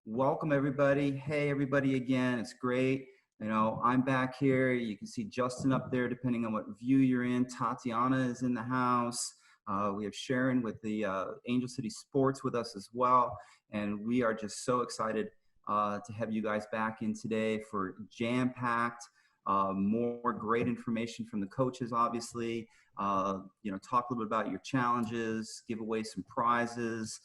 Welcome everybody. Hey everybody again. It's great. I'm back here. You can see Justin up there depending on what view you're in. Tatyana is in the house. We have Sharon with the Angel City Sports with us as well. And we are just so excited to have you guys back in today for jam-packed, more great information from the coaches, obviously. Talk a little bit about your challenges, give away some prizes.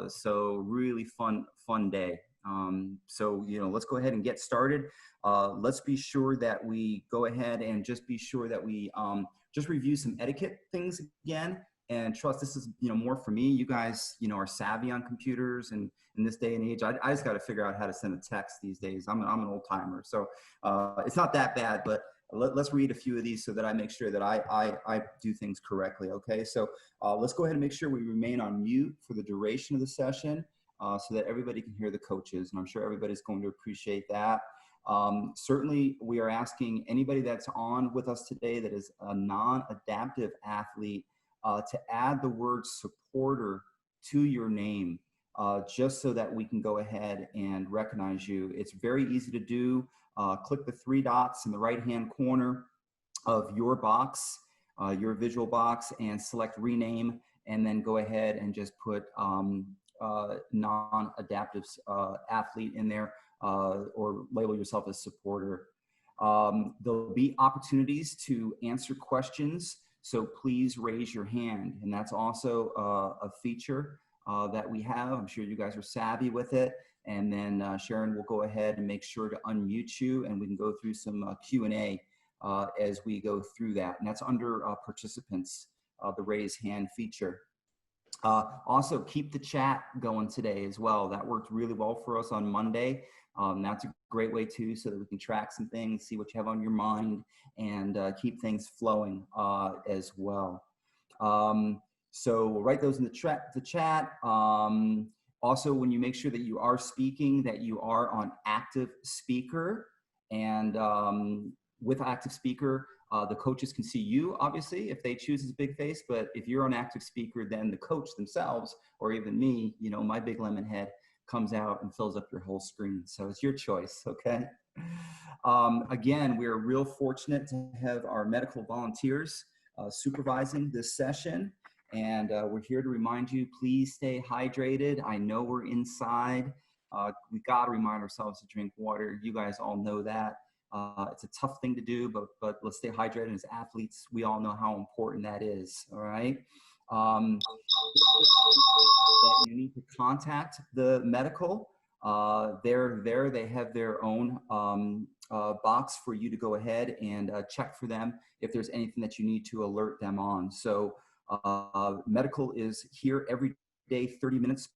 So really fun day. Let's go ahead and get started. Let's be sure that we go ahead and just be sure that we just review some etiquette things again. And trust, this is more for me. You guys are savvy on computers, and in this day and age, I just got to figure out how to send a text these days. I'm an old timer, so it's not that bad. But let's read a few of these so that I make sure that I do things correctly. Okay, so let's go ahead and make sure we remain on mute for the duration of the session so that everybody can hear the coaches, and I'm sure everybody's going to appreciate that. Certainly, we are asking anybody that's on with us today that is a non-adaptive athlete to add the word supporter to your name, just so that we can go ahead and recognize you. It's very easy to do. Click the 3 dots in the right-hand corner of your box, your visual box, and select rename, and then go ahead and just put non-adaptive athlete in there, or label yourself as supporter. There'll be opportunities to answer questions, so please raise your hand. And that's also a feature that we have. I'm sure you guys are savvy with it. And then Sharon will go ahead and make sure to unmute you, and we can go through some Q&A as we go through that. And that's under participants, the raise hand feature. Also, keep the chat going today as well. That worked really well for us on Monday. That's a great way too, so that we can track some things, see what you have on your mind, and keep things flowing as well. So we'll write those in the chat. Also, when you make sure that you are speaking, that you are on active speaker, and with active speaker, the coaches can see you, obviously, if they choose as big face. But if you're on active speaker, then the coach themselves, or even me, my big lemon head comes out and fills up your whole screen. So it's your choice, okay? Again, we're real fortunate to have our medical volunteers supervising this session. And we're here to remind you, please stay hydrated. I know we're inside. We got to remind ourselves to drink water. You guys all know that. It's a tough thing to do, but let's stay hydrated. As athletes, we all know how important that is, all right? That you need to contact the medical. They're there. They have their own box for you to go ahead and check for them if there's anything that you need to alert them on. So medical is here every day, 30 minutes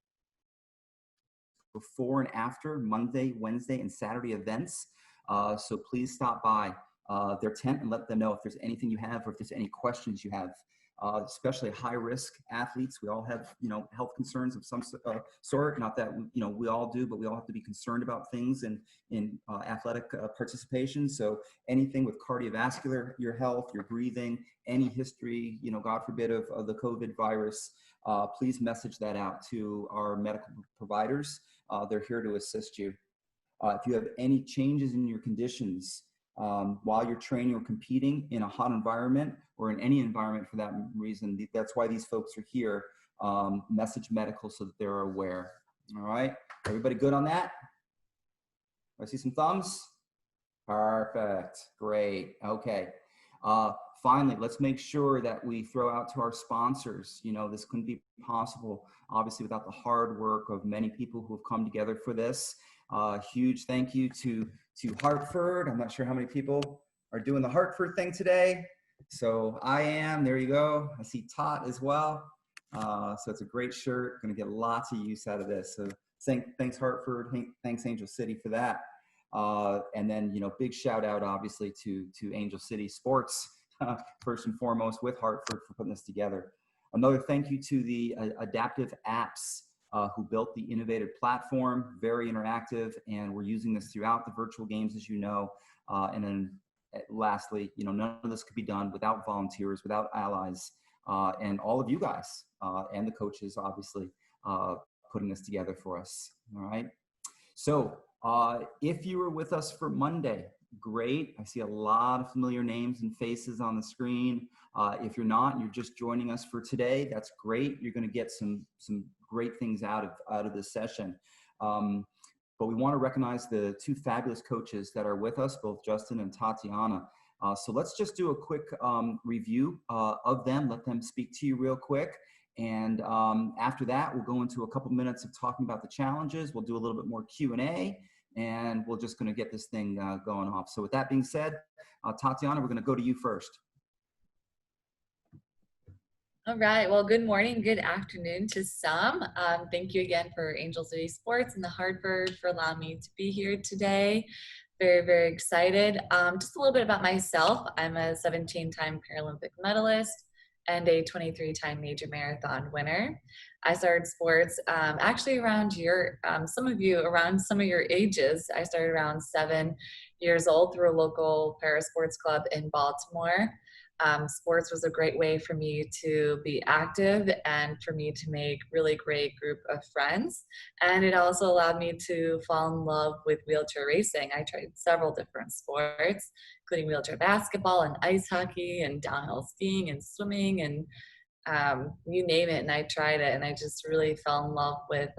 before and after Monday, Wednesday, and Saturday events. So please stop by their tent and let them know if there's anything you have, or if there's any questions you have. Especially high-risk athletes, we all have health concerns of some sort. Not that we all do, but we all have to be concerned about things in athletic participation. So anything with cardiovascular, your health, your breathing, any history, God forbid, of the COVID virus, please message that out to our medical providers. They're here to assist you. If you have any changes in your conditions while you're training or competing in a hot environment, or in any environment for that reason, that's why these folks are here. Message medical so that they're aware. All right, everybody good on that? I see some thumbs. Perfect, great, okay. Finally, let's make sure that we throw out to our sponsors. This couldn't be possible, obviously, without the hard work of many people who have come together for this. Huge thank you to Hartford. I'm not sure how many people are doing the Hartford thing today. So I am, there you go. I see Tot as well. So it's a great shirt. Going to get lots of use out of this. So thanks Hartford. Thanks Angel City for that. And then, big shout out obviously to Angel City Sports, first and foremost, with Hartford for putting this together. Another thank you to the Adaptive Apps who built the innovative platform, very interactive, and we're using this throughout the virtual games, as you know. And then lastly, none of this could be done without volunteers, without allies, and all of you guys and the coaches, obviously, putting this together for us. All right. So if you were with us for Monday, great. I see a lot of familiar names and faces on the screen. If you're not, and you're just joining us for today, that's great. You're going to get some great things out of this session. But we want to recognize the two fabulous coaches that are with us, both Justin and Tatyana. So let's just do a quick review of them. Let them speak to you real quick. And after that, we'll go into a couple minutes of talking about the challenges. We'll do a little bit more Q&A, and we're just going to get this thing going off. So with that being said, Tatyana, we're going to go to you first. All right. Well, good morning, good afternoon to some. Thank you again for Angel City Sports and the Hartford for allowing me to be here today. Very, very excited. Just a little bit about myself. I'm a 17-time Paralympic medalist and a 23-time major marathon winner. I started sports actually around some of you around some of your ages. I started around 7 years old through a local parasports club in Baltimore. Sports was a great way for me to be active and for me to make really great group of friends. And it also allowed me to fall in love with wheelchair racing. I tried several different sports, including wheelchair basketball and ice hockey and downhill skiing and swimming and you name it, and I tried it, and I just really fell in love with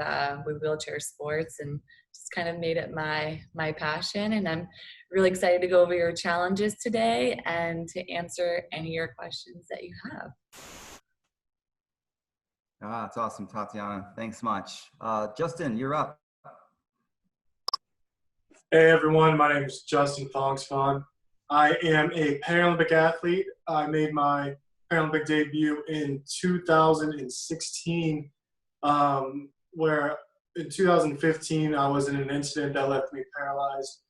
wheelchair sports and just kind of made it my passion. And I'm really excited to go over your challenges today and to answer any of your questions that you have. That's awesome, Tatyana. Thanks much. Justin, you're up. Hey everyone, my name is Justin Phongsavanh. I am a Paralympic athlete. I made my Paralympic debut in 2016, where in 2015 I was in an incident that left me paralyzed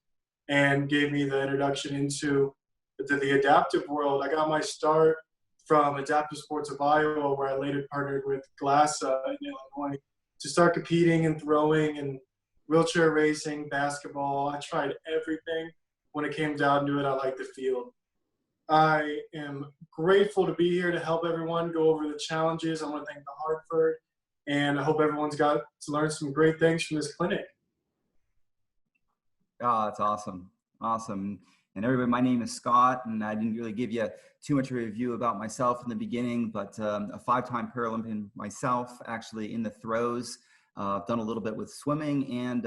and gave me the introduction into the adaptive world. I got my start from Adaptive Sports of Iowa, where I later partnered with GLASA in Illinois to start competing and throwing and wheelchair racing, basketball. I tried everything. When it came down to it, I liked the field. I am grateful to be here to help everyone go over the challenges. I want to thank the Hartford, and I hope everyone's got to learn some great things from this clinic. Oh, that's awesome. Awesome. And everybody, my name is Scott, and I didn't really give you too much of a review about myself in the beginning, but a 5-time Paralympian myself, actually in the throws. I've done a little bit with swimming and,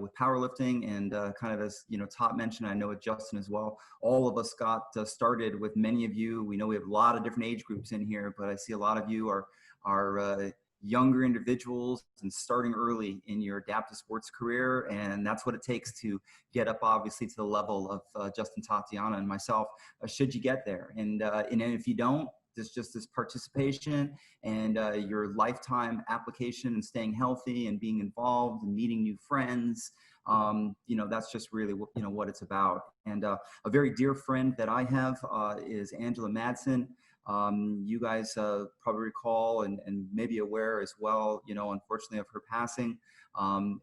with powerlifting and kind of as, Top mentioned, I know with Justin as well. All of us got started with many of you. We know we have a lot of different age groups in here, but I see a lot of you are younger individuals and starting early in your adaptive sports career. And that's what it takes to get up, obviously, to the level of Justin, Tatyana, and myself, should you get there. And if you don't, just this participation and your lifetime application and staying healthy and being involved and meeting new friends, that's just really what it's about. And a very dear friend that I have is Angela Madsen. You guys probably recall and maybe aware as well, unfortunately, of her passing. I'm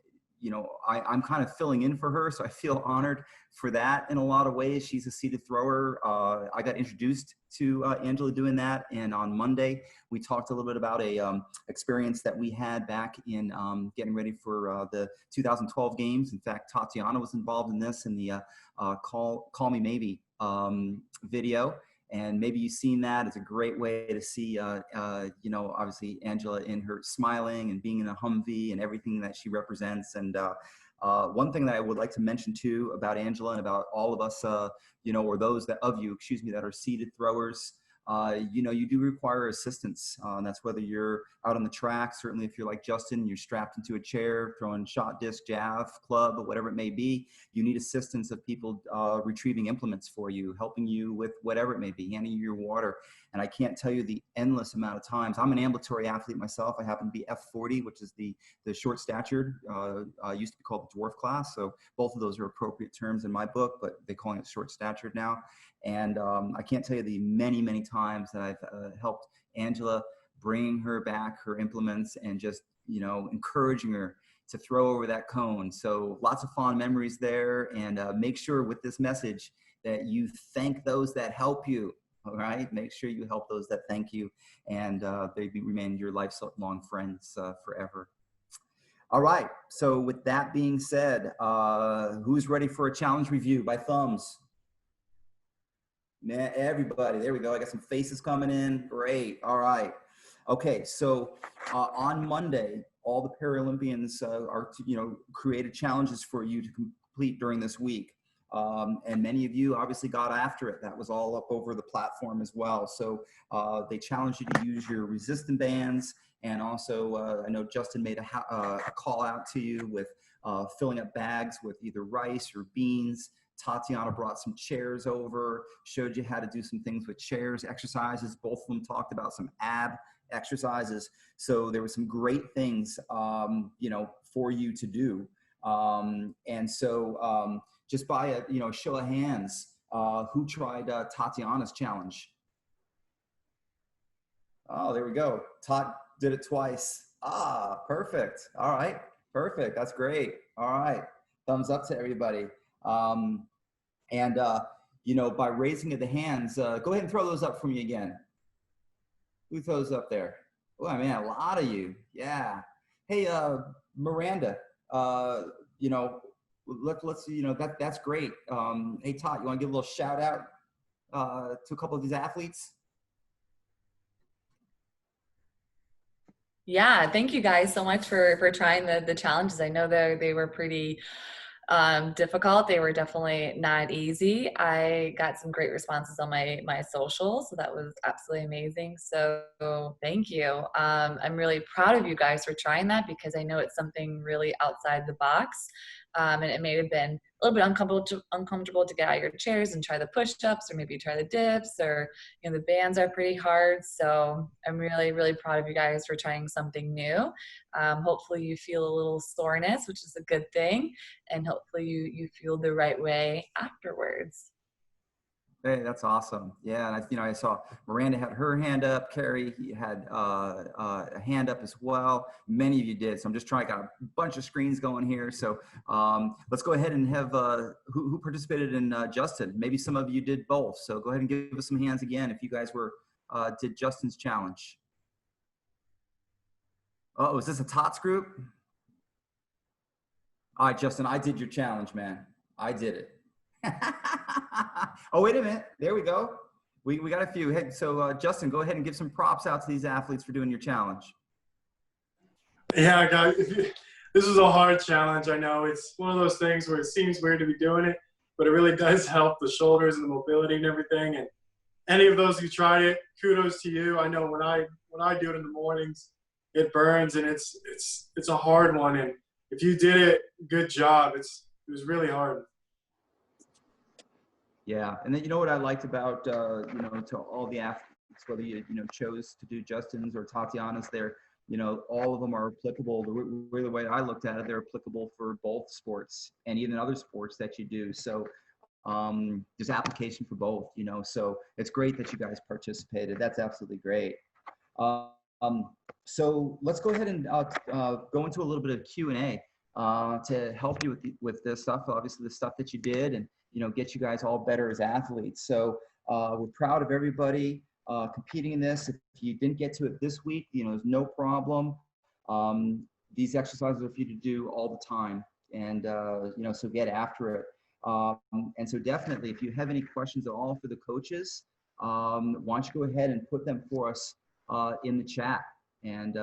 kind of filling in for her, so I feel honored for that in a lot of ways. She's a seated thrower. I got introduced to Angela doing that, and on Monday we talked a little bit about a experience that we had back in getting ready for the 2012 games. In fact, Tatyana was involved in this in the Call Me Maybe video. And maybe you've seen that. It's a great way to see, obviously Angela in her smiling and being in a Humvee and everything that she represents. And one thing that I would like to mention too about Angela and about all of us, or those that are seated throwers, you do require assistance. And that's whether you're out on the track. Certainly if you're like Justin, you're strapped into a chair, throwing shot, disc, jav, club, or whatever it may be, you need assistance of people retrieving implements for you, helping you with whatever it may be, handing you your water. And I can't tell you the endless amount of times. I'm an ambulatory athlete myself. I happen to be F40, which is the short statured, used to be called the dwarf class. So both of those are appropriate terms in my book, but they're calling it short statured now. And I can't tell you the many, many times that I've helped Angela bring her back her implements and just, encouraging her to throw over that cone. So lots of fond memories there. And make sure with this message that you thank those that help you. All right. Make sure you help those that thank you, and they remain your lifelong friends forever. All right. So with that being said, who's ready for a challenge review by thumbs? Man, everybody. There we go. I got some faces coming in. Great. All right. Okay. So on Monday, all the Paralympians are created challenges for you to complete during this week. And many of you obviously got after it. That was all up over the platform as well. So they challenged you to use your resistant bands. And also, I know Justin made a call out to you with filling up bags with either rice or beans. Tatyana brought some chairs over, showed you how to do some things with chairs, exercises. Both of them talked about some ab exercises. So there were some great things, for you to do. And so just by a show of hands, who tried Tatyana's challenge? Oh, there we go. Tot did it twice. Ah, perfect. All right, perfect. That's great. All right, thumbs up to everybody. By raising of the hands, go ahead and throw those up for me again. Who throws up there? Oh man, a lot of you. Yeah. Hey, Miranda. That's great. Hey, Todd, you want to give a little shout out to a couple of these athletes? Yeah, thank you guys so much for trying the challenges. I know they were pretty difficult. They were definitely not easy. I got some great responses on my socials, so that was absolutely amazing. So thank you. I'm really proud of you guys for trying that, because I know it's something really outside the box. And it may have been a little bit uncomfortable to get out of your chairs and try the push-ups, or maybe try the dips, or the bands are pretty hard. So I'm really, really proud of you guys for trying something new. Hopefully you feel a little soreness, which is a good thing, and hopefully you feel the right way afterwards. Hey, that's awesome. Yeah, and I saw Miranda had her hand up. Carrie had a hand up as well. Many of you did. So I'm just trying. Got a bunch of screens going here. So let's go ahead and have who participated in Justin. Maybe some of you did both. So go ahead and give us some hands again if you guys did Justin's challenge. Oh, is this a TOTS group? All right, Justin, I did your challenge, man. I did it. Oh, wait a minute. There we go. We got a few. Hey, so Justin, go ahead and give some props out to these athletes for doing your challenge. Yeah, guys, this is a hard challenge. I know it's one of those things where it seems weird to be doing it, but it really does help the shoulders and the mobility and everything. And any of those who tried it, kudos to you. I know when I do it in the mornings, it burns, and it's a hard one. And if you did it, good job. It was really hard. Yeah, and then what I liked about to all the athletes, whether you chose to do Justin's or Tatyana's, all of them are applicable. The way I looked at it, they're applicable for both sports and even other sports that you do. So there's application for both. So it's great that you guys participated. That's absolutely great. So let's go ahead and go into a little bit of Q&A to help you with this stuff. Obviously, the stuff that you did, and get you guys all better as athletes. So we're proud of everybody competing in this. If you didn't get to it this week, there's no problem. These exercises are for you to do all the time, and so get after it. And so definitely, if you have any questions at all for the coaches, why don't you go ahead and put them for us in the chat, and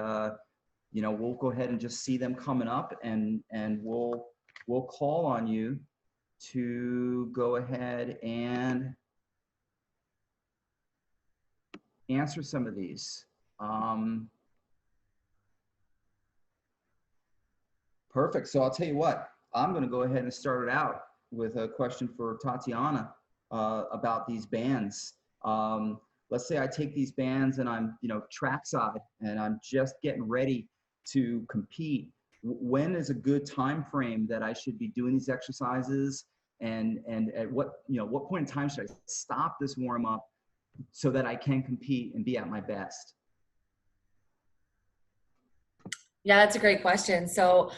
we'll go ahead and just see them coming up, and we'll call on you to go ahead and answer some of these. Perfect. So I'll tell you what, I'm going to go ahead and start it out with a question for Tatyana about these bands. Let's say I take these bands and I'm, trackside, and I'm just getting ready to compete. When is a good time frame that I should be doing these exercises? And at what point in time should I stop this warm up so that I can compete and be at my best? Yeah, that's a great question. So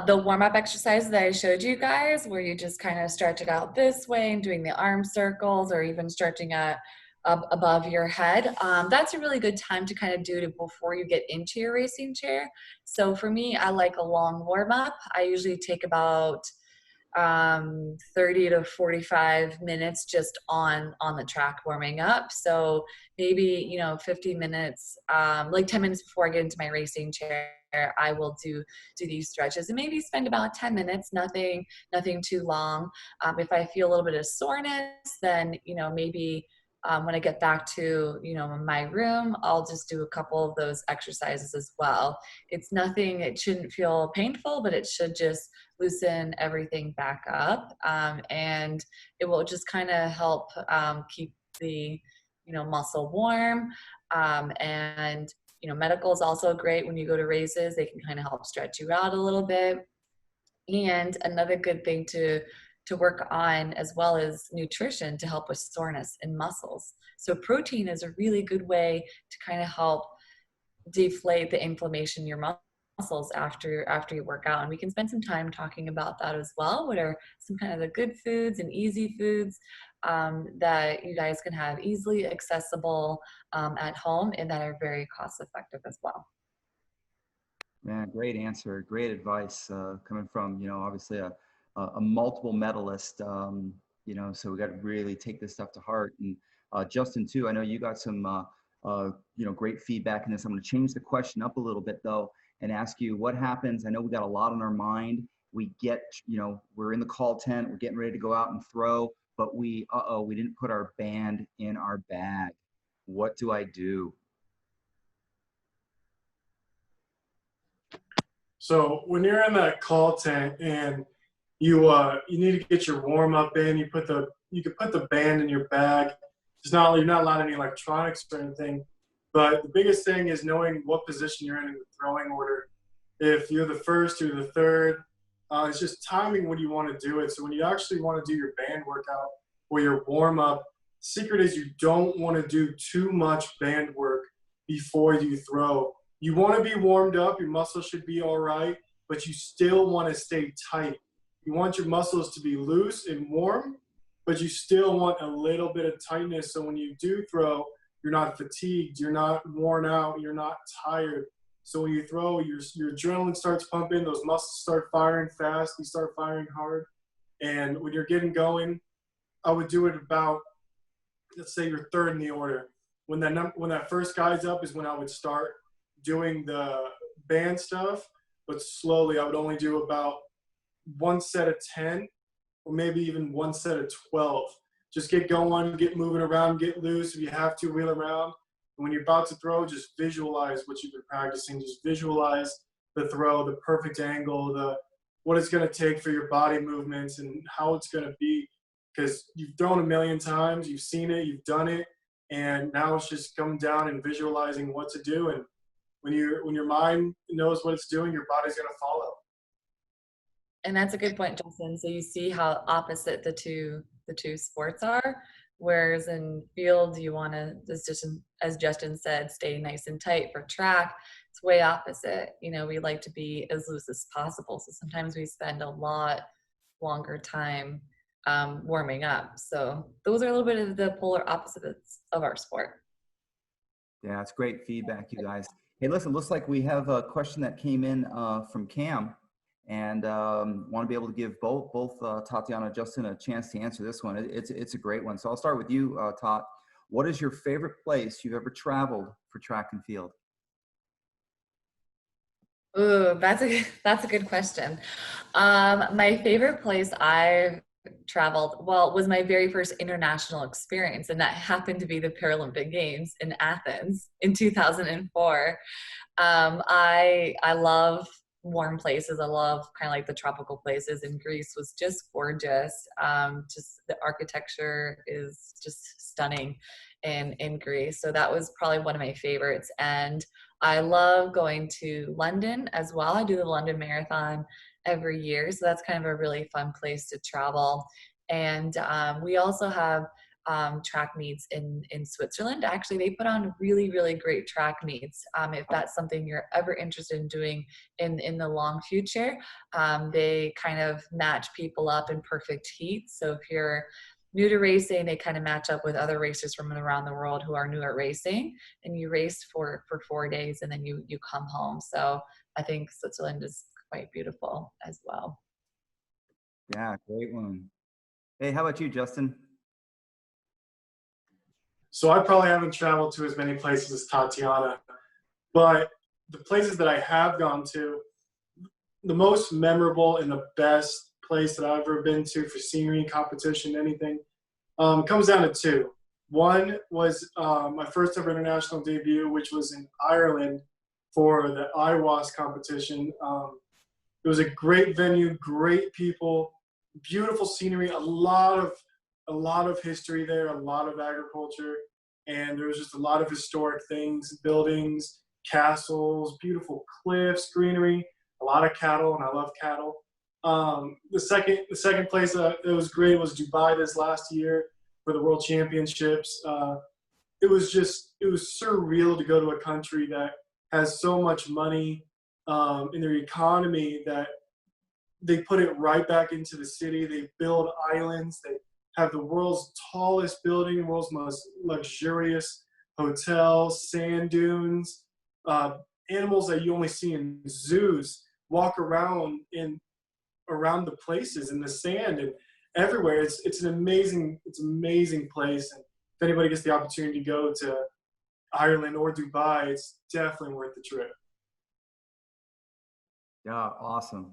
the warm-up exercise that I showed you guys, where you just kind of stretch it out this way and doing the arm circles, or even stretching at above your head. That's a really good time to kind of do it before you get into your racing chair. So for me, I like a long warm up. I usually take about 30 to 45 minutes just on the track warming up. So maybe 15 minutes, like 10 minutes before I get into my racing chair, I will do these stretches and maybe spend about 10 minutes, nothing too long. If I feel a little bit of soreness, then maybe when I get back to my room, I'll just do a couple of those exercises as well. It's nothing, it shouldn't feel painful, but it should just loosen everything back up, and it will just kind of help keep the muscle warm, and medical is also great. When you go to races, they can kind of help stretch you out a little bit. And another good thing to work on as well as nutrition to help with soreness in muscles. So protein is a really good way to kind of help deflate the inflammation in your muscles after you work out. And we can spend some time talking about that as well. What are some kind of the good foods and easy foods that you guys can have easily accessible at home and that are very cost effective as well? Man, great answer, great advice coming from obviously a multiple medalist. So we got to really take this stuff to heart. And Justin, too, I know you got some great feedback in this. I'm going to change the question up a little bit though and ask you what happens. I know we got a lot on our mind. We get we're in the call tent, we're getting ready to go out and throw, but we didn't put our band in our bag. What do I do? So when you're in that call tent and you need to get your warm up in, you can put the band in your bag. You're not allowed any electronics or anything. But the biggest thing is knowing what position you're in the throwing order. If you're the first or the third, it's just timing when you want to do it. So when you actually want to do your band workout or your warm up, secret is you don't want to do too much band work before you throw. You want to be warmed up, your muscles should be all right, but you still want to stay tight. You want your muscles to be loose and warm, but you still want a little bit of tightness. So when you do throw, you're not fatigued, you're not worn out, you're not tired. So when you throw, your adrenaline starts pumping, those muscles start firing fast, you start firing hard. And when you're getting going, I would do it about, let's say you're third in the order. When that first guy's up is when I would start doing the band stuff, but slowly. I would only do about one set of 10 or maybe even one set of 12. Just get going, get moving around, get loose. If you have to, wheel around. And when you're about to throw, just visualize what you've been practicing. Just visualize the throw, the perfect angle, what it's going to take for your body movements and how it's going to be. Because you've thrown a million times, you've seen it, you've done it, and now it's just coming down and visualizing what to do. And when your mind knows what it's doing, your body's going to follow. And that's a good point, Justin. So you see how opposite the two sports are. Whereas in field, you want to, as Justin said, stay nice and tight. For track, it's way opposite. We like to be as loose as possible. So sometimes we spend a lot longer time warming up. So those are a little bit of the polar opposites of our sport. Yeah, it's great feedback, you guys. Hey, listen, looks like we have a question that came in from Cam, and want to be able to give both Tatyana and Justin a chance to answer this one. It's a great one. So I'll start with you, Tat. What is your favorite place you've ever traveled for track and field? Ooh, that's a good question. My favorite place I've traveled, was my very first international experience, and that happened to be the Paralympic Games in Athens in 2004. I love warm places. I love kind of like the tropical places, and Greece was just gorgeous. Just the architecture is just stunning in Greece. So that was probably one of my favorites. And I love going to London as well. I do the London Marathon every year. So that's kind of a really fun place to travel. And we also have track meets in Switzerland. Actually, they put on really, really great track meets. If that's something you're ever interested in doing in the long future, they kind of match people up in perfect heat. So if you're new to racing, they kind of match up with other racers from around the world who are new at racing, and you race for 4 days and then you come home. So I think Switzerland is quite beautiful as well. Yeah, great one. Hey, how about you, Justin? So I probably haven't traveled to as many places as Tatyana, but the places that I have gone to, the most memorable and the best place that I've ever been to for scenery, competition, anything, comes down to two. One was my first ever international debut, which was in Ireland for the IWAS competition. It was a great venue, great people, beautiful scenery, a lot of history there, a lot of agriculture, and there was just a lot of historic things, buildings, castles, beautiful cliffs, greenery, a lot of cattle, and I love cattle. The second place that was great was Dubai this last year for the World Championships. It was surreal to go to a country that has so much money in their economy that they put it right back into the city. They build islands. They have the world's tallest building, world's most luxurious hotels, sand dunes, animals that you only see in zoos walk around around the places in the sand and everywhere. It's an amazing place. And if anybody gets the opportunity to go to Ireland or Dubai, it's definitely worth the trip. Yeah, awesome.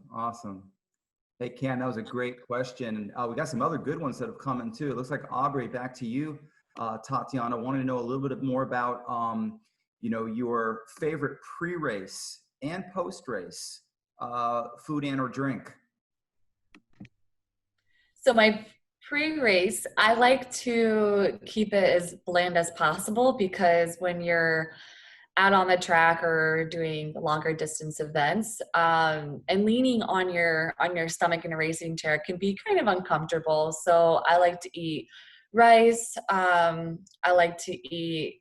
Hey, Cam, that was a great question. We got some other good ones that have come in too. It looks like Aubrey, back to you. Tatyana, wanted to know a little bit more about, your favorite pre-race and post-race food and or drink. So my pre-race, I like to keep it as bland as possible, because when you're out on the track or doing longer distance events, and leaning on your stomach in a racing chair can be kind of uncomfortable. So I like to eat rice. I like to eat,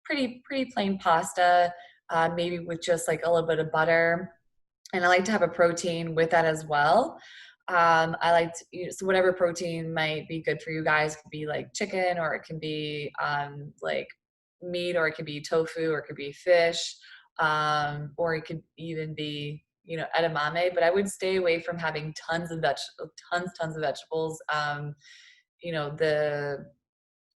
pretty plain pasta, maybe with just like a little bit of butter. And I like to have a protein with that as well. I like to, so whatever protein might be good for you guys. It could be like chicken, or it can be like meat, or it could be tofu, or it could be fish, or it could even be edamame. But I would stay away from having tons of vegetables the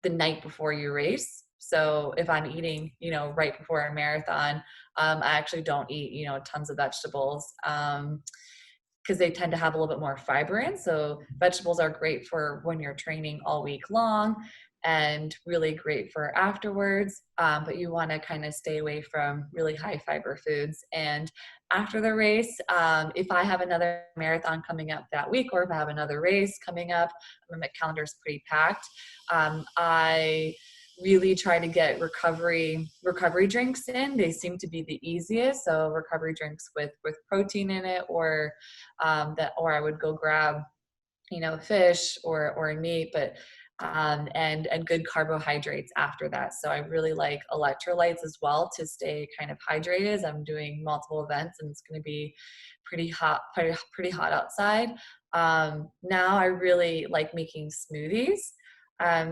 night before you race. So if I'm eating right before a marathon, I actually don't eat tons of vegetables, because they tend to have a little bit more fiber in. So vegetables are great for when you're training all week long, and really great for afterwards. But you want to kind of stay away from really high fiber foods. And after the race, if I have another marathon coming up that week, or if I have another race coming up, my calendar's pretty packed. I really try to get recovery drinks in. They seem to be the easiest. So recovery drinks with protein in it, or I would go grab fish or meat, but and good carbohydrates after that. So I really like electrolytes as well to stay kind of hydrated as I'm doing multiple events, and it's going to be pretty hot outside. Now I really like making smoothies.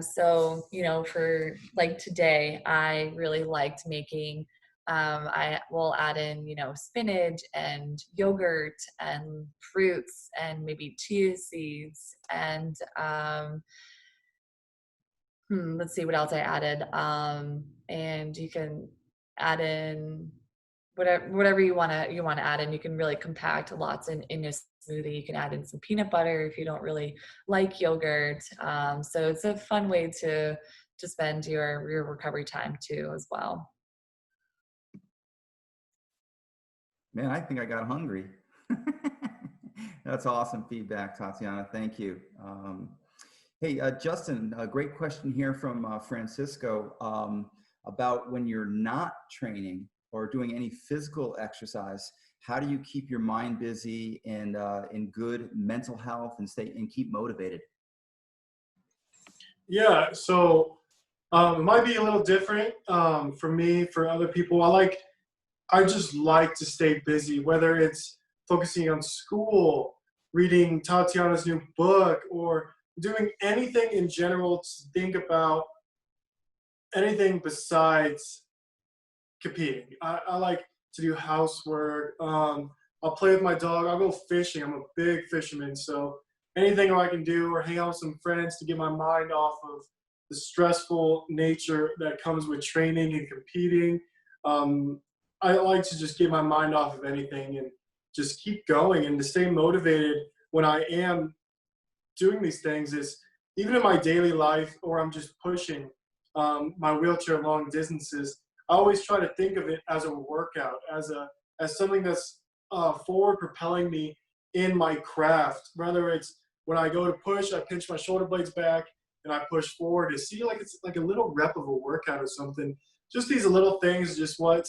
So, for like today, I really liked making, I will add in, spinach and yogurt and fruits and maybe chia seeds, and let's see what else I added. And you can add in whatever you want to add in. You can really compact lots in a smoothie. You can add in some peanut butter if you don't really like yogurt. So it's a fun way to spend your recovery time too as well. Man, I think I got hungry. That's awesome feedback, Tatyana. Thank you. Hey, Justin, a great question here from Francisco about when you're not training or doing any physical exercise, how do you keep your mind busy and in good mental health and keep motivated? Yeah, so it might be a little different for me, for other people. I just like to stay busy, whether it's focusing on school, reading Tatyana's new book, or doing anything in general to think about anything besides competing. I like to do housework. I'll play with my dog. I'll go fishing. I'm a big fisherman, so anything I can do or hang out with some friends to get my mind off of the stressful nature that comes with training and competing. Um, I like to just get my mind off of anything and just keep going and to stay motivated when I am doing these things is even in my daily life or I'm just pushing my wheelchair long distances, I always try to think of it as a workout, as something that's forward propelling me in my craft. Whether it's when I go to push, I pinch my shoulder blades back and I push forward. To see like it's like a little rep of a workout or something. Just these little things, just what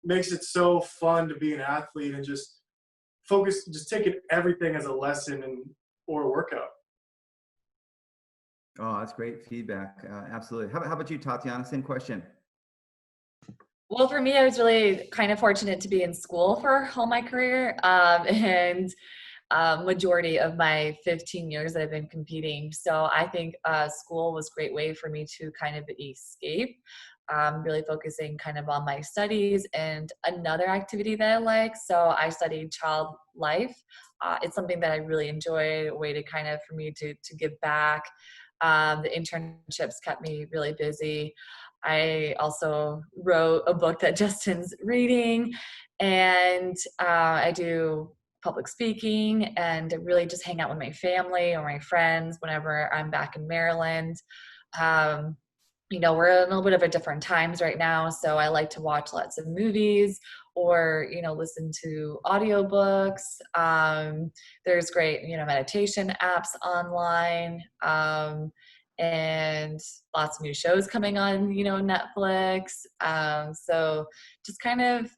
makes it so fun to be an athlete and just focus, just taking everything as a lesson and or a workout. Oh, that's great feedback. Absolutely. How about you, Tatyana? Same question. Well, for me, I was really kind of fortunate to be in school for all my career, and majority of my 15 years that I've been competing. So I think school was a great way for me to kind of escape, really focusing kind of on my studies and another activity that I like. So I studied child life. It's something that I really enjoy, a way to kind of for me to give back. The internships kept me really busy. I also wrote a book that Justin's reading, and I do public speaking and really just hang out with my family or my friends whenever I'm back in Maryland. Um, we're in a little bit of a different times right now, so I like to watch lots of movies or, listen to audiobooks. There's great, meditation apps online, and lots of new shows coming on, Netflix. So just kind of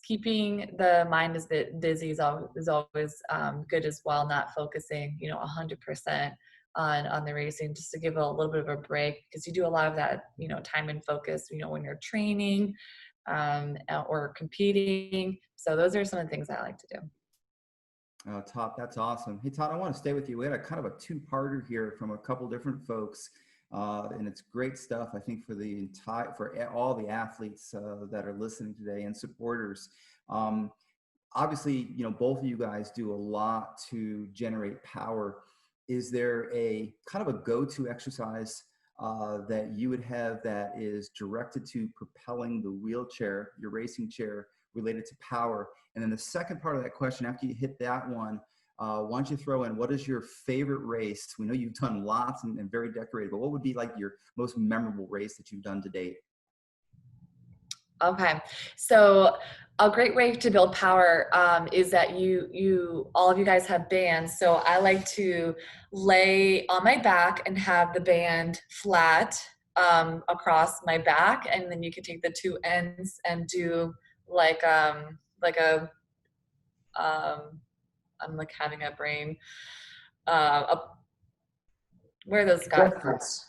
keeping the mind as busy is always good as well, not focusing, 100% on the racing, just to give a little bit of a break, because you do a lot of that, time and focus, when you're training or competing. So those are some of the things I like to do. Todd, that's awesome. Hey, Todd, I want to stay with you. We had a kind of a two-parter here from a couple different folks, and it's great stuff, I think, for all the athletes that are listening today and supporters. Obviously, both of you guys do a lot to generate power. Is there a kind of a go-to exercise that you would have that is directed to propelling the wheelchair, your racing chair, related to power? And then the second part of that question, after you hit that one, why don't you throw in, what is your favorite race? We know you've done lots and very decorated, but what would be like your most memorable race that you've done to date? Okay, so a great way to build power is that all of you guys have bands. So I like to lay on my back and have the band flat across my back, and then you can take the two ends and do like a I'm like having a brain. Where are those guys?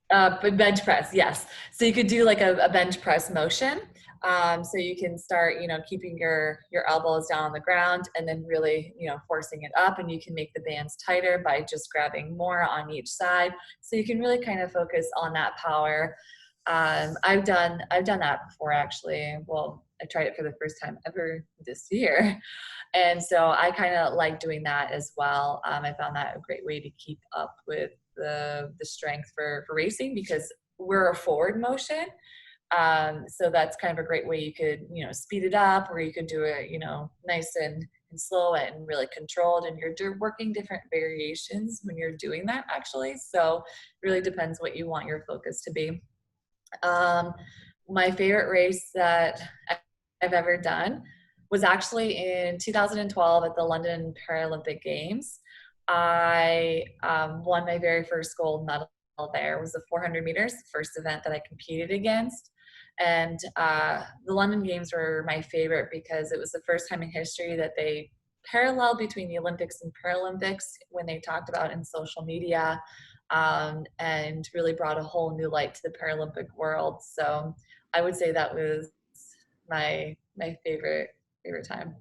But bench press, yes. So you could do like a bench press motion. So you can start, keeping your elbows down on the ground and then really, forcing it up, and you can make the bands tighter by just grabbing more on each side. So you can really kind of focus on that power. I've done that before, actually. Well, I tried it for the first time ever this year. And so I kind of like doing that as well. I found that a great way to keep up with the strength for racing, because we're a forward motion. So that's kind of a great way you could, speed it up, or you could do it, nice and slow and really controlled. And you're working different variations when you're doing that, actually. So it really depends what you want your focus to be. My favorite race that I've ever done was actually in 2012 at the London Paralympic Games. I won my very first gold medal there. It was the 400 meters, the first event that I competed against. And the London Games were my favorite because it was the first time in history that they paralleled between the Olympics and Paralympics, when they talked about in social media, and really brought a whole new light to the Paralympic world. So I would say that was my favorite time.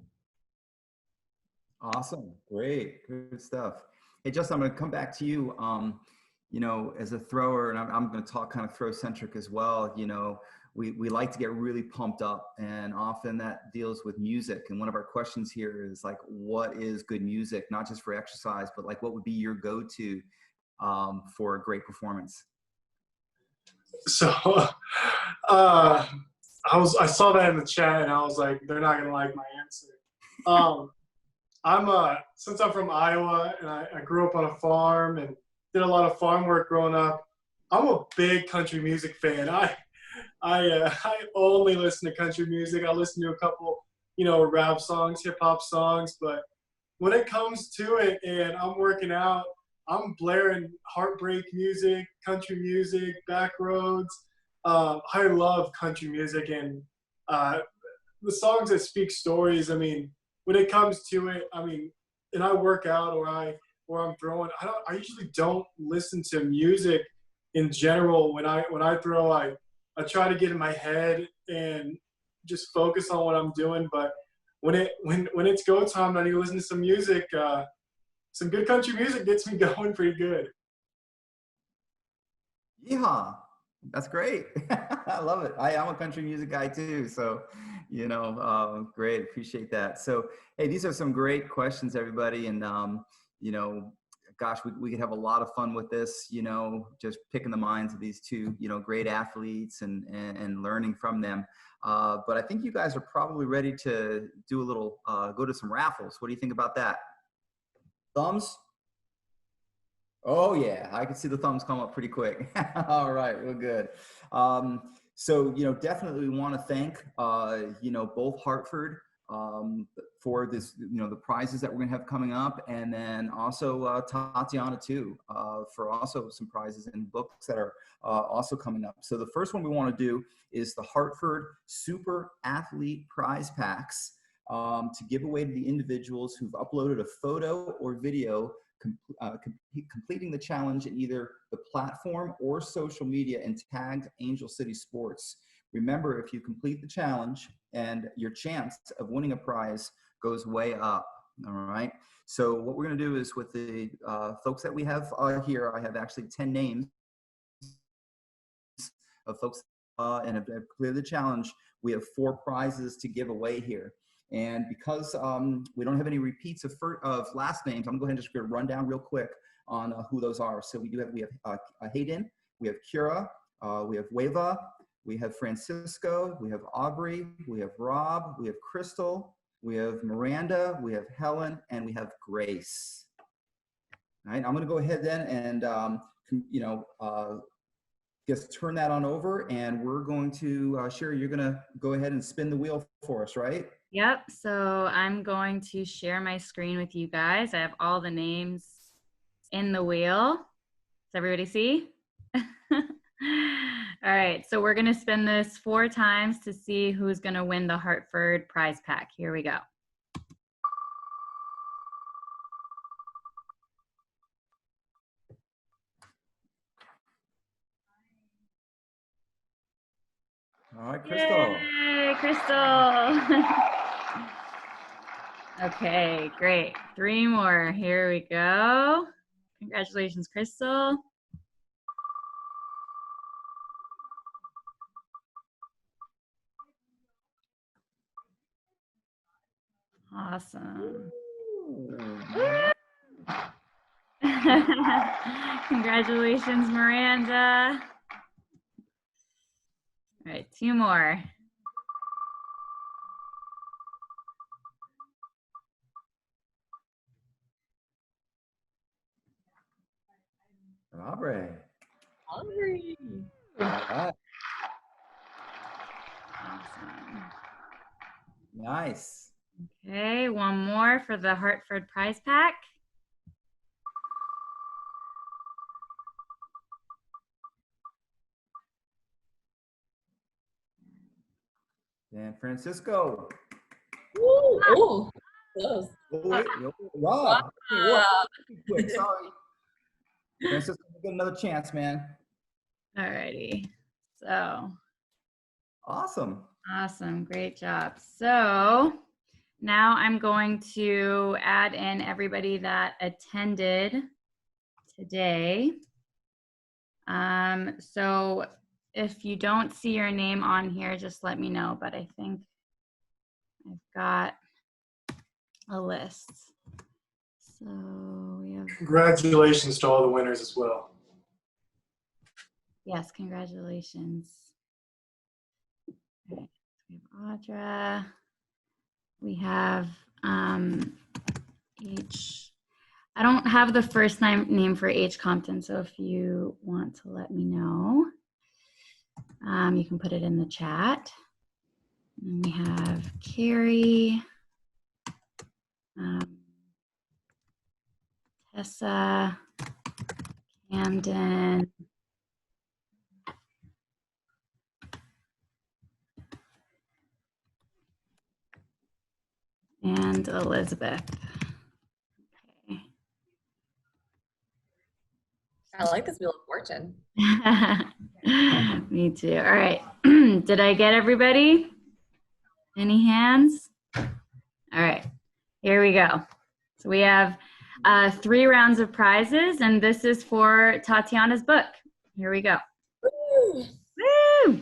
Awesome. Great. Good stuff. Hey, Justin, I'm going to come back to you. You know, as a thrower, and I'm going to talk kind of throw centric as well. You know, we like to get really pumped up, and often that deals with music. And one of our questions here is like, what is good music? Not just for exercise, but like, what would be your go-to for a great performance? So I saw that in the chat and I was like, they're not gonna like my answer. Since I'm from Iowa and I grew up on a farm and did a lot of farm work growing up, I'm a big country music fan. I only listen to country music. I listen to a couple, rap songs, hip hop songs, but when it comes to it and I'm working out, I'm blaring heartbreak music, country music, back roads. I love country music and the songs that speak stories. I mean, when it comes to it, I mean, and I work out or I'm throwing, I usually don't listen to music in general. When I throw, I try to get in my head and just focus on what I'm doing. But when it's go time, I need to listen to some music. Some good country music gets me going pretty good. Yeehaw. That's great. I love it. I'm a country music guy too. So, great. Appreciate that. So, hey, these are some great questions, everybody. And, gosh, we could have a lot of fun with this, just picking the minds of these two, great athletes and learning from them. But I think you guys are probably ready to do a little, go to some raffles. What do you think about that? Thumbs? Oh yeah, I can see the thumbs come up pretty quick. All right, well, good. So, definitely we want to thank, both Hartford for this, the prizes that we're going to have coming up, and then also Tatyana too, for also some prizes and books that are also coming up. So the first one we want to do is the Hartford Super Athlete Prize Packs to give away to the individuals who've uploaded a photo or video completing the challenge in either the platform or social media and tagged Angel City Sports. Remember, if you complete the challenge, and your chance of winning a prize goes way up. All right. So what we're going to do is with the folks that we have here, I have actually 10 names of folks and have cleared the challenge. We have 4 prizes to give away here. And because we don't have any repeats of last names, I'm going to go ahead and just run down real quick on who those are. So we have Hayden, we have Kira, we have Weva, we have Francisco, we have Aubrey, we have Rob, we have Crystal, we have Miranda, we have Helen, and we have Grace. All right, I'm going to go ahead then and just turn that on over, and we're going to Sherry, you're going to go ahead and spin the wheel for us, right? Yep, so I'm going to share my screen with you guys. I have all the names in the wheel. Does everybody see? All right, so we're gonna spin this 4 times to see who's gonna win the Hartford prize pack. Here we go. All right, Crystal. Yay, Crystal. Okay, great. 3 more. Here we go. Congratulations, Crystal. Awesome. Congratulations, Miranda. All right, 2 more. Aubrey. Aubrey. All right. Awesome. Nice. Okay, 1 more for the Hartford prize pack. San Francisco. Ooh, oh, close. Oh, wait, Rob. Wow. Quick, sorry. Francisco, you get another chance, man. All righty. So Awesome. awesome. Great job. So now I'm going to add in everybody that attended today. So if you don't see your name on here, just let me know, but I think I've got a list. So we have, Congratulations to all the winners as well. yes, congratulations. All right, we have Audra. We have H. I don't have the first name for H. Compton, so if you want to let me know, you can put it in the chat. And we have Carrie, Tessa, Camden, and Elizabeth. Okay. I like this Wheel of Fortune. Me too. All right. Did I get everybody? Any hands? All right. Here we go. So we have 3 rounds of prizes, and this is for Tatyana's book. Here we go. Woo! Woo!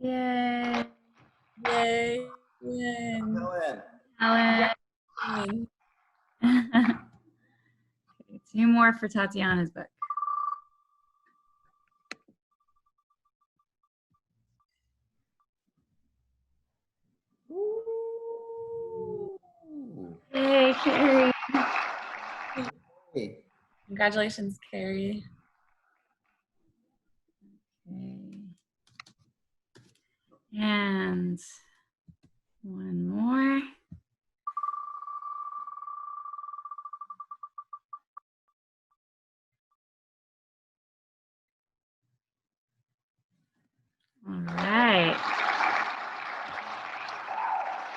Yay. Yay! Win. Helen. Win. Okay, 2 more for Tatyana's book. Hey, Carrie. Hey. Congratulations, Carrie. Okay. And 1 more. All right.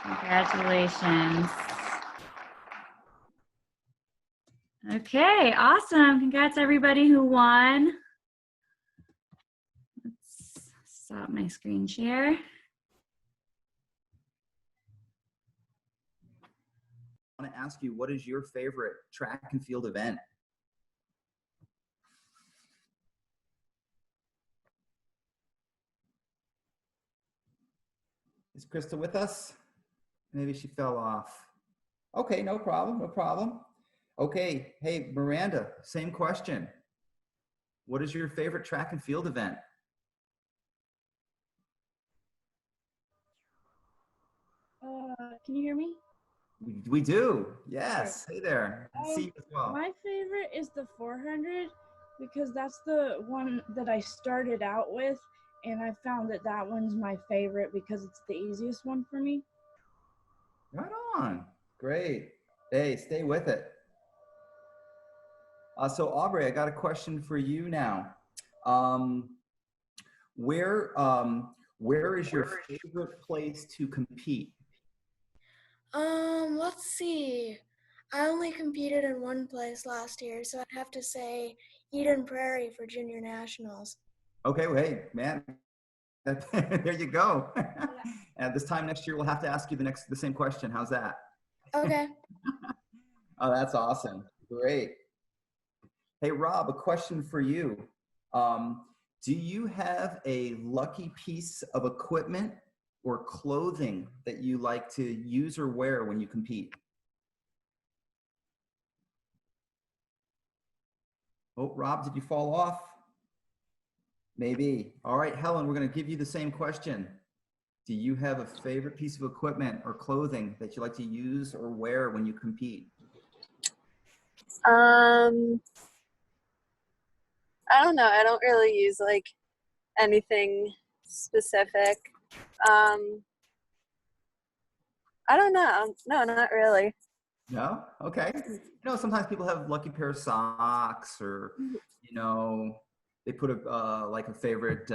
Congratulations. Okay, awesome. Congrats everybody who won. Let's stop my screen share. I want to ask you, what is your favorite track and field event? Is Krista with us? Maybe she fell off. Okay, no problem, no problem. Okay, hey, Miranda, same question. What is your favorite track and field event? Can you hear me? We do, yes. Hey there, see you as well. My favorite is the 400 because that's the one that I started out with, and I found that that one's my favorite because it's the easiest one for me. Right on, great. Hey, stay with it. So Aubrey, I got a question for you now. Where is your favorite place to compete? Let's see. I only competed in one place last year, so I'd have to say Eden Prairie for junior nationals. Okay, well, hey, man, there you go. And this time next year, we'll have to ask you the same question. How's that? Okay. Oh, that's awesome. Great. Hey, Rob, a question for you. Do you have a lucky piece of equipment or clothing that you like to use or wear when you compete? Oh, Rob, did you fall off? Maybe. All right, Helen, we're going to give you the same question. Do you have a favorite piece of equipment or clothing that you like to use or wear when you compete? I don't know. I don't really use like anything specific. I don't know. No, not really. No? Okay. You know, sometimes people have lucky pair of socks, or, you know, they put a like a favorite,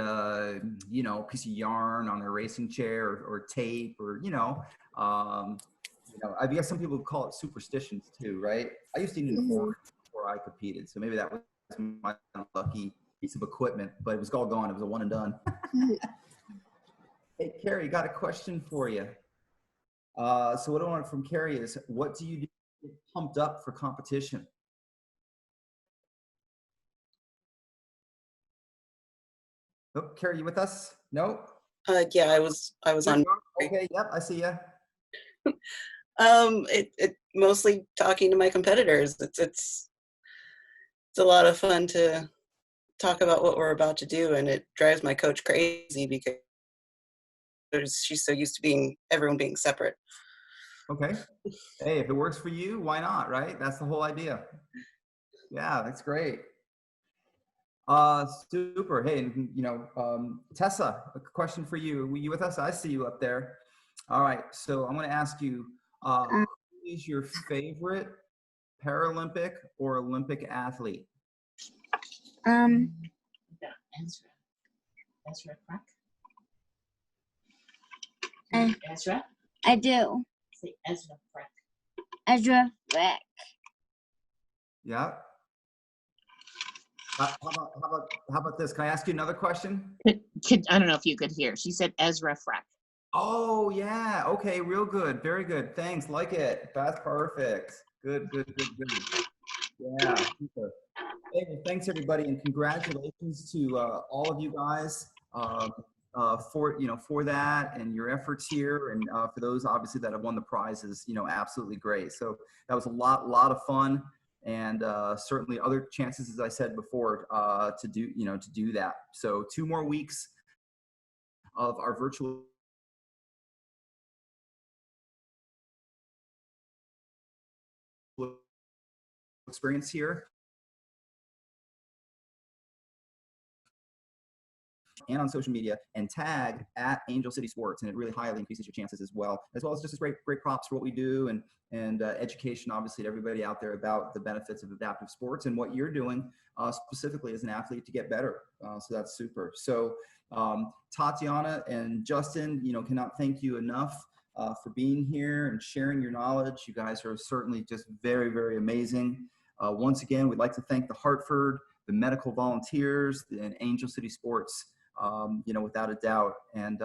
you know, piece of yarn on their racing chair, or tape, or, you know, I guess some people call it superstitions too, right? I used to eat in before I competed, so maybe that was my lucky piece of equipment, but it was all gone. It was a one and done. Hey, Carrie, got a question for you. So what I want from Carrie is, what do you do to get pumped up for competition? Oh, Carrie, you with us? No? Yeah, I was on. Okay, yep, I see ya. It mostly talking to my competitors. It's a lot of fun to talk about what we're about to do, and it drives my coach crazy because she's so used to everyone being separate. Okay. Hey, if it works for you, why not, right? That's the whole idea. Yeah, that's great. Super. Hey, Tessa, a question for you. Were you with us? I see you up there. All right. So I'm going to ask you, who is your favorite Paralympic or Olympic athlete? Ezra Frank. Ezra? I do. Say Ezra Frank. Ezra Frank. Yeah. How about this? Can I ask you another question? I don't know if you could hear. She said Ezra Frank. Oh, yeah. Okay, real good. Very good. Thanks. Like it. That's perfect. Good. Yeah, super. Hey, well, thanks everybody, and congratulations to all of you guys for that and your efforts here, and for those obviously that have won the prizes. Absolutely great. So that was a lot of fun, and certainly other chances, as I said before, to do that. So 2 more weeks of our virtual experience here. And on social media, and tag at Angel City Sports, and it really highly increases your chances as well as just great props for what we do, and education, obviously, to everybody out there about the benefits of adaptive sports and what you're doing specifically as an athlete to get better. So that's super. So Tatyana and Justin, cannot thank you enough for being here and sharing your knowledge. You guys are certainly just very amazing. Once again, we'd like to thank the Hartford, the medical volunteers, and Angel City Sports. Without a doubt, and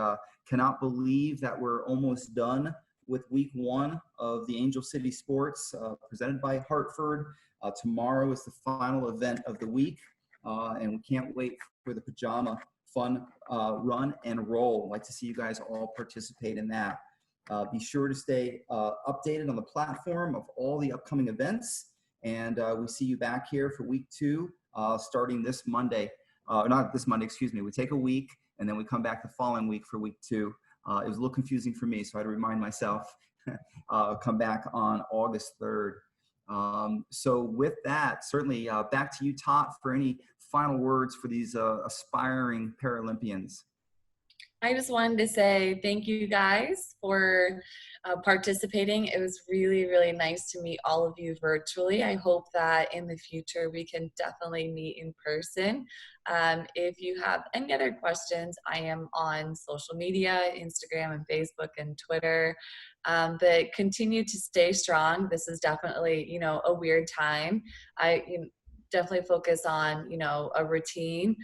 cannot believe that we're almost done with week 1 of the Angel City Sports presented by Hartford. Tomorrow is the final event of the week, and we can't wait for the pajama fun run and roll. I'd like to see you guys all participate in that. Be sure to stay updated on the platform of all the upcoming events, and we see you back here for week 2 starting this Monday. Not this Monday, excuse me. We take a week, and then we come back the following week for week 2. It was a little confusing for me, so I had to remind myself, come back on August 3rd. So with that, certainly back to you, Tot, for any final words for these aspiring Paralympians. I just wanted to say thank you guys for participating. It was really nice to meet all of you virtually. I hope that in the future we can definitely meet in person. If you have any other questions, I am on social media, Instagram and Facebook and Twitter. But continue to stay strong. This is definitely, a weird time. I definitely focus on, a routine.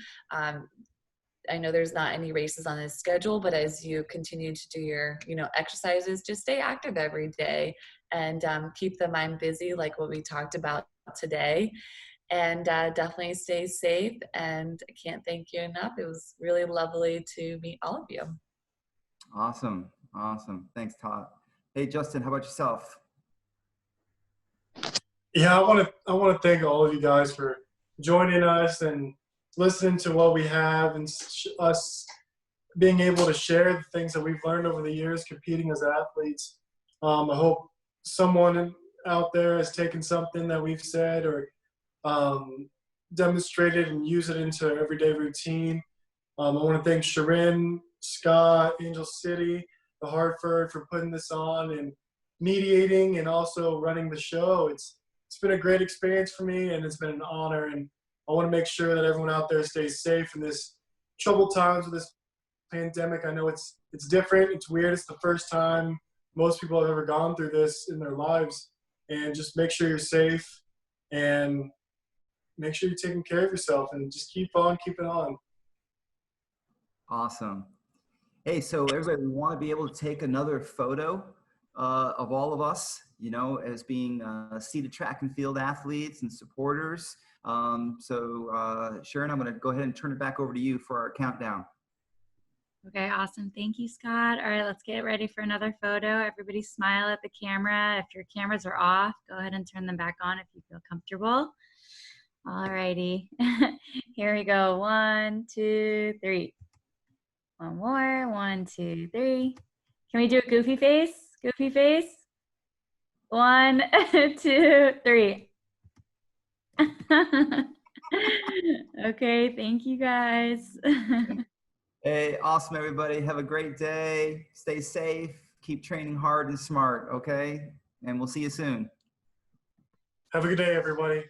I know there's not any races on this schedule, but as you continue to do your, exercises, just stay active every day and keep the mind busy, like what we talked about today. And definitely stay safe. And I can't thank you enough. It was really lovely to meet all of you. Awesome. Thanks, Todd. Hey, Justin, how about yourself? Yeah, I want to thank all of you guys for joining us and listening to what we have, and us being able to share the things that we've learned over the years competing as athletes. I hope someone out there has taken something that we've said or demonstrated and use it into their everyday routine. I want to thank Sharon, Scott, Angel City, the Hartford for putting this on and mediating and also running the show. It's been a great experience for me, and it's been an honor, and I want to make sure that everyone out there stays safe in this troubled times with this pandemic. I know it's different, it's weird, it's the first time most people have ever gone through this in their lives, and just make sure you're safe and make sure you're taking care of yourself and just keep on keeping on. Awesome. Hey, so everybody, we want to be able to take another photo of all of us, you know, as being seated track and field athletes and supporters. Sharon, I'm going to go ahead and turn it back over to you for our countdown. Okay, awesome. Thank you, Scott. All right, let's get ready for another photo. Everybody smile at the camera. If your cameras are off, go ahead and turn them back on if you feel comfortable. All righty. Here we go. 1, 2, 3. One more. 1, 2, 3. Can we do a goofy face? Goofy face. 1, 2, 3. Okay, thank you guys. Hey, awesome, everybody. Have a great day. Stay safe. Keep training hard and smart, okay? And we'll see you soon. Have a good day, everybody.